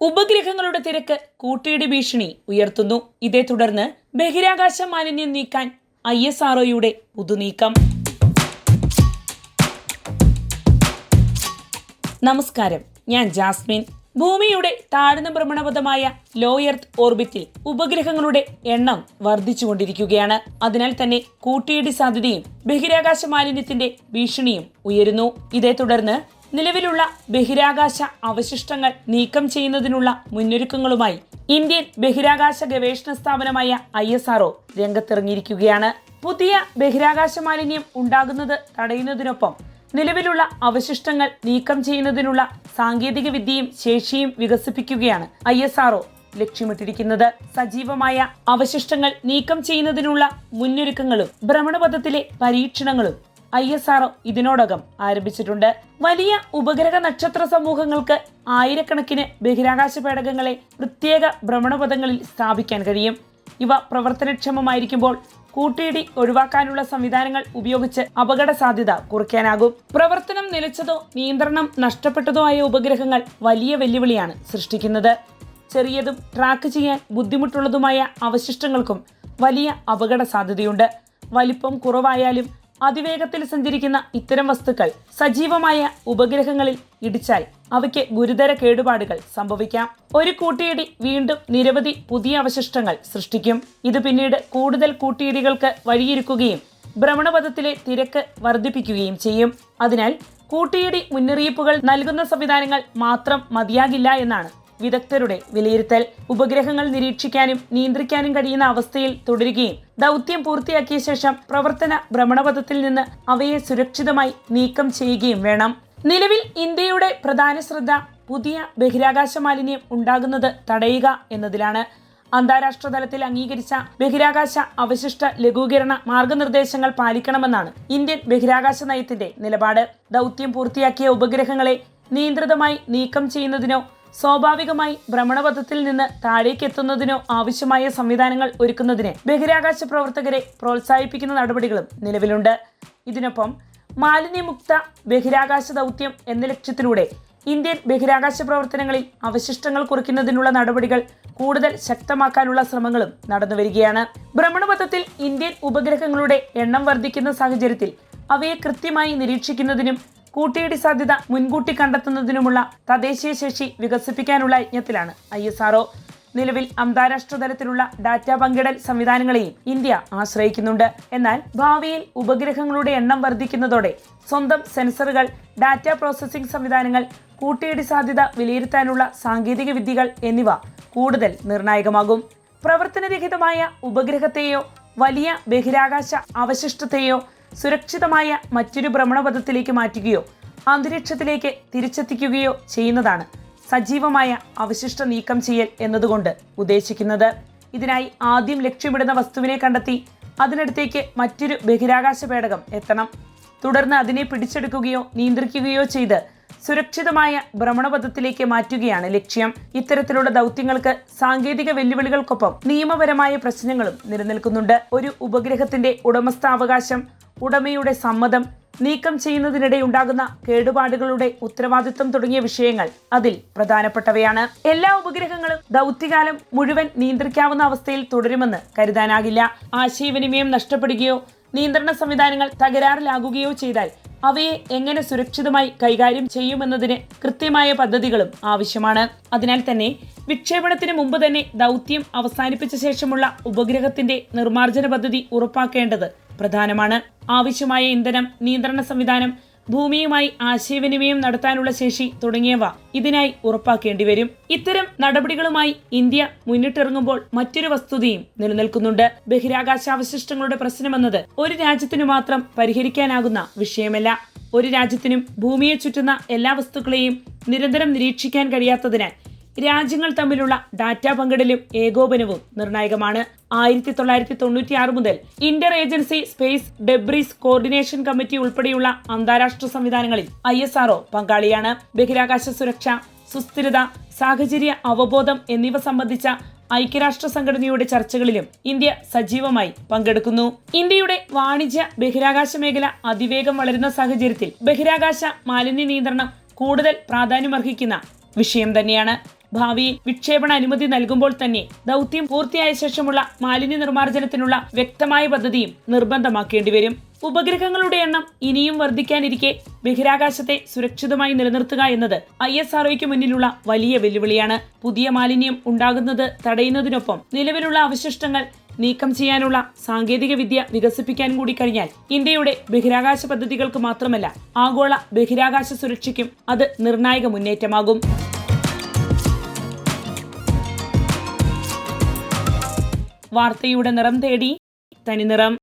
ഉപഗ്രഹങ്ങളുടെ തിരക്ക് കൂട്ടിയിടി ഭീഷണി ഉയർത്തുന്നു. ഇതേ തുടർന്ന് ബഹിരാകാശ മാലിന്യം നീക്കാൻ ISROയുടെ പുതുനീക്കം. നമസ്കാരം, ഞാൻ ജാസ്മിൻ. ഭൂമിയുടെ താഴ്ന്ന ഭ്രമണപഥമായ ലോ എർത്ത് ഓർബിറ്റിൽ ഉപഗ്രഹങ്ങളുടെ എണ്ണം വർദ്ധിച്ചുകൊണ്ടിരിക്കുകയാണ്. അതിനാൽ തന്നെ കൂട്ടിയിടി സാധ്യതയും ബഹിരാകാശ മാലിന്യത്തിന്റെ ഭീഷണിയും ഉയരുന്നു. ഇതേ തുടർന്ന് നിലവിലുള്ള ബഹിരാകാശ അവശിഷ്ടങ്ങൾ നീക്കം ചെയ്യുന്നതിനുള്ള മുന്നൊരുക്കങ്ങളുമായി ഇന്ത്യൻ ബഹിരാകാശ ഗവേഷണ സ്ഥാപനമായ ISRO രംഗത്തിറങ്ങിയിരിക്കുകയാണ്. പുതിയ ബഹിരാകാശ മാലിന്യം ഉണ്ടാകുന്നത് തടയുന്നതിനൊപ്പം നിലവിലുള്ള അവശിഷ്ടങ്ങൾ നീക്കം ചെയ്യുന്നതിനുള്ള സാങ്കേതിക വിദ്യയും ശേഷിയും വികസിപ്പിക്കുകയാണ് ISRO ലക്ഷ്യമിട്ടിരിക്കുന്നത്. സജീവമായ അവശിഷ്ടങ്ങൾ നീക്കം ചെയ്യുന്നതിനുള്ള മുന്നൊരുക്കങ്ങളും ഭ്രമണപഥത്തിലെ പരീക്ഷണങ്ങളും ISRO ഇതിനോടകം ആരംഭിച്ചിട്ടുണ്ട്. വലിയ ഉപഗ്രഹ നക്ഷത്ര സമൂഹങ്ങൾക്ക് ആയിരക്കണക്കിന് ബഹിരാകാശ പേടകങ്ങളെ പ്രത്യേക ഭ്രമണപഥങ്ങളിൽ സ്ഥാപിക്കാൻ കഴിയും. ഇവ പ്രവർത്തനക്ഷമമായിരിക്കുമ്പോൾ കൂട്ടിയിടി ഒഴിവാക്കാനുള്ള സംവിധാനങ്ങൾ ഉപയോഗിച്ച് അപകട സാധ്യത കുറയ്ക്കാനാകും. പ്രവർത്തനം നിലച്ചതോ നിയന്ത്രണം നഷ്ടപ്പെട്ടതോ ആയ ഉപഗ്രഹങ്ങൾ വലിയ വെല്ലുവിളിയാണ് സൃഷ്ടിക്കുന്നത്. ചെറിയതും ട്രാക്ക് ചെയ്യാൻ ബുദ്ധിമുട്ടുള്ളതുമായ അവശിഷ്ടങ്ങൾക്കും വലിയ അപകട സാധ്യതയുണ്ട്. വലിപ്പം കുറവായാലും അതിവേഗത്തിൽ സഞ്ചരിക്കുന്ന ഇത്തരം വസ്തുക്കൾ സജീവമായ ഉപഗ്രഹങ്ങളിൽ ഇടിച്ചാൽ അവയ്ക്ക് ഗുരുതര കേടുപാടുകൾ സംഭവിക്കാം. ഒരു കൂട്ടിയിടി വീണ്ടും നിരവധി പുതിയ അവശിഷ്ടങ്ങൾ സൃഷ്ടിക്കും. ഇത് പിന്നീട് കൂടുതൽ കൂട്ടിയിടികൾക്ക് വഴിയൊരുക്കുകയും ഭ്രമണപഥത്തിലെ തിരക്ക് വർദ്ധിപ്പിക്കുകയും ചെയ്യും. അതിനാൽ കൂട്ടിയിടി മുന്നറിയിപ്പുകൾ നൽകുന്ന സംവിധാനങ്ങൾ മാത്രം മതിയാകില്ല എന്നാണ് വിദഗ്ധരുടെ വിലയിരുത്തൽ. ഉപഗ്രഹങ്ങൾ നിരീക്ഷിക്കാനും നിയന്ത്രിക്കാനും കഴിയുന്ന അവസ്ഥയിൽ തുടരുകയും ദൗത്യം പൂർത്തിയാക്കിയ ശേഷം പ്രവർത്തന ഭ്രമണപഥത്തിൽ നിന്ന് അവയെ സുരക്ഷിതമായി നീക്കം ചെയ്യുകയും വേണം. നിലവിൽ ഇന്ത്യയുടെ പ്രധാന ശ്രദ്ധ പുതിയ ബഹിരാകാശ മാലിന്യം ഉണ്ടാകുന്നത് തടയുക എന്നതിലാണ്. അന്താരാഷ്ട്ര തലത്തിൽ അംഗീകരിച്ച ബഹിരാകാശ അവശിഷ്ട ലഘൂകരണ മാർഗനിർദ്ദേശങ്ങൾ പാലിക്കണമെന്നാണ് ഇന്ത്യൻ ബഹിരാകാശ നയത്തിന്റെ നിലപാട്. ദൗത്യം പൂർത്തിയാക്കിയ ഉപഗ്രഹങ്ങളെ നിയന്ത്രിതമായി നീക്കം ചെയ്യുന്നതിനോ സ്വാഭാവികമായി ഭ്രമണപഥത്തിൽ നിന്ന് താഴേക്ക് എത്തുന്നതിനോ ആവശ്യമായ സംവിധാനങ്ങൾ ഒരുക്കുന്നതിന് ബഹിരാകാശ പ്രവർത്തകരെ പ്രോത്സാഹിപ്പിക്കുന്ന നടപടികളും നിലവിലുണ്ട്. ഇതിനൊപ്പം മാലിന്യമുക്ത ബഹിരാകാശ ദൗത്യം എന്ന ലക്ഷ്യത്തിലൂടെ ഇന്ത്യൻ ബഹിരാകാശ പ്രവർത്തനങ്ങളിൽ അവശിഷ്ടങ്ങൾ കുറയ്ക്കുന്നതിനുള്ള നടപടികൾ കൂടുതൽ ശക്തമാക്കാനുള്ള ശ്രമങ്ങളും നടന്നുവരികയാണ്. ഭ്രമണപഥത്തിൽ ഇന്ത്യൻ ഉപഗ്രഹങ്ങളുടെ എണ്ണം വർദ്ധിക്കുന്ന സാഹചര്യത്തിൽ അവയെ കൃത്യമായി നിരീക്ഷിക്കുന്നതിനും കൂട്ടിയിടി സാധ്യത മുൻകൂട്ടി കണ്ടെത്തുന്നതിനുമുള്ള തദ്ദേശീയ ശേഷി വികസിപ്പിക്കാനുള്ള യജ്ഞത്തിലാണ് ISRO. നിലവിൽ അന്താരാഷ്ട്ര തലത്തിലുള്ള ഡാറ്റ പങ്കിടൽ സംവിധാനങ്ങളെയും ഇന്ത്യ ആശ്രയിക്കുന്നുണ്ട്. എന്നാൽ ഭാവിയിൽ ഉപഗ്രഹങ്ങളുടെ എണ്ണം വർദ്ധിക്കുന്നതോടെ സ്വന്തം സെൻസറുകൾ, ഡാറ്റ പ്രോസസ്സിംഗ് സംവിധാനങ്ങൾ, കൂട്ടിയിടി സാധ്യത വിലയിരുത്താനുള്ള സാങ്കേതിക വിദ്യകൾ എന്നിവ കൂടുതൽ നിർണായകമാകും. പ്രവർത്തനരഹിതമായ ഉപഗ്രഹത്തെയോ വലിയ ബഹിരാകാശ അവശിഷ്ടത്തെയോ സുരക്ഷിതമായ മറ്റൊരു ഭ്രമണപഥത്തിലേക്ക് മാറ്റുകയോ അന്തരീക്ഷത്തിലേക്ക് തിരിച്ചെത്തിക്കുകയോ ചെയ്യുന്നതാണ് സജീവമായ അവശിഷ്ട നീക്കം ചെയ്യൽ എന്നതുകൊണ്ട് ഉദ്ദേശിക്കുന്നത്. ഇതിനായി ആദ്യം ലക്ഷ്യമിടുന്ന വസ്തുവിനെ കണ്ടെത്തി അതിനടുത്തേക്ക് മറ്റൊരു ബഹിരാകാശ പേടകം എത്തണം. തുടർന്ന് അതിനെ പിടിച്ചെടുക്കുകയോ നിയന്ത്രിക്കുകയോ ചെയ്ത് സുരക്ഷിതമായ ഭ്രമണപഥത്തിലേക്ക് മാറ്റുകയാണ് ലക്ഷ്യം. ഇത്തരത്തിലുള്ള ദൗത്യങ്ങൾക്ക് സാങ്കേതിക വെല്ലുവിളികൾക്കൊപ്പം നിയമപരമായ പ്രശ്നങ്ങളും നിലനിൽക്കുന്നുണ്ട്. ഒരു ഉപഗ്രഹത്തിന്റെ ഉടമസ്ഥാവകാശം, ഉടമയുടെ സമ്മതം, നീക്കം ചെയ്യുന്നതിനിടെ ഉണ്ടാകുന്ന കേടുപാടുകളുടെ ഉത്തരവാദിത്വം തുടങ്ങിയ വിഷയങ്ങൾ അതിൽ പ്രധാനപ്പെട്ടവയാണ്. എല്ലാ ഉപഗ്രഹങ്ങളും ദൗത്യകാലം മുഴുവൻ നിയന്ത്രിക്കാവുന്ന അവസ്ഥയിൽ തുടരുമെന്ന് കരുതാനാകില്ല. ആശയവിനിമയം നഷ്ടപ്പെടുകയോ നിയന്ത്രണ സംവിധാനങ്ങൾ തകരാറിലാകുകയോ ചെയ്താൽ അവയെ എങ്ങനെ സുരക്ഷിതമായി കൈകാര്യം ചെയ്യുമെന്നതിന് കൃത്യമായ പദ്ധതികളും ആവശ്യമാണ്. അതിനാൽ തന്നെ വിക്ഷേപണത്തിന് മുമ്പ് തന്നെ ദൗത്യം അവസാനിപ്പിച്ച ശേഷമുള്ള ഉപഗ്രഹത്തിന്റെ നിർമ്മാർജ്ജന പദ്ധതി ഉറപ്പാക്കേണ്ടത് പ്രധാനമാണ്. ആവശ്യമായ ഇന്ധനം, നിയന്ത്രണ സംവിധാനം, ഭൂമിയുമായി ആശയവിനിമയം നടത്താനുള്ള ശേഷി തുടങ്ങിയവ ഇതിനായി ഉറപ്പാക്കേണ്ടി വരും. ഇത്തരം നടപടികളുമായി ഇന്ത്യ മുന്നിട്ടിറങ്ങുമ്പോൾ മറ്റൊരു വസ്തുതയും നിലനിൽക്കുന്നുണ്ട്. ബഹിരാകാശാവശിഷ്ടങ്ങളുടെ പ്രശ്നമെന്നത് ഒരു രാജ്യത്തിനു മാത്രം പരിഹരിക്കാനാകുന്ന വിഷയമല്ല. ഒരു രാജ്യത്തിനും ഭൂമിയെ ചുറ്റുന്ന എല്ലാ വസ്തുക്കളെയും നിരന്തരം നിരീക്ഷിക്കാൻ കഴിയാത്തതിനാൽ രാജ്യങ്ങൾ തമ്മിലുള്ള ഡാറ്റ പങ്കിടലും ഏകോപനവും നിർണായകമാണ്. 1996 മുതൽ Inter agency space debris coordination committee ഉൾപ്പെടെയുള്ള അന്താരാഷ്ട്ര സംവിധാനങ്ങളിൽ ISRO പങ്കാളിയാണ്. ബഹിരാകാശ സുരക്ഷ, സുസ്ഥിരത, സാഹചര്യ അവബോധം എന്നിവ സംബന്ധിച്ച ഐക്യരാഷ്ട്ര സംഘടനയുടെ ചർച്ചകളിലും ഇന്ത്യ സജീവമായി പങ്കെടുക്കുന്നു. ഇന്ത്യയുടെ വാണിജ്യ ബഹിരാകാശ മേഖല അതിവേഗം വളരുന്ന സാഹചര്യത്തിൽ ബഹിരാകാശ മാലിന്യ നിയന്ത്രണം കൂടുതൽ പ്രാധാന്യമർഹിക്കുന്ന വിഷയം തന്നെയാണ്. ഭാവിയിൽ വിക്ഷേപണ അനുമതി നൽകുമ്പോൾ തന്നെ ദൗത്യം പൂർത്തിയായ ശേഷമുള്ള മാലിന്യ നിർമ്മാർജ്ജനത്തിനുള്ള വ്യക്തമായ പദ്ധതിയും നിർബന്ധമാക്കേണ്ടി വരും. ഉപഗ്രഹങ്ങളുടെ എണ്ണം ഇനിയും വർദ്ധിക്കാനിരിക്കെ ബഹിരാകാശത്തെ സുരക്ഷിതമായി നിലനിർത്തുക എന്നത് ISROയ്ക്ക് മുന്നിലുള്ള വലിയ വെല്ലുവിളിയാണ്. പുതിയ മാലിന്യം ഉണ്ടാകുന്നത് തടയുന്നതിനൊപ്പം നിലവിലുള്ള അവശിഷ്ടങ്ങൾ നീക്കം ചെയ്യാനുള്ള സാങ്കേതിക വിദ്യ വികസിപ്പിക്കാൻ കൂടി കഴിഞ്ഞാൽ ഇന്ത്യയുടെ ബഹിരാകാശ പദ്ധതികൾക്ക് മാത്രമല്ല ആഗോള ബഹിരാകാശ സുരക്ഷയ്ക്കും അത് നിർണായക മുന്നേറ്റമാകും. വാർത്തയുടെ നിറം തേടി തനിനിറം.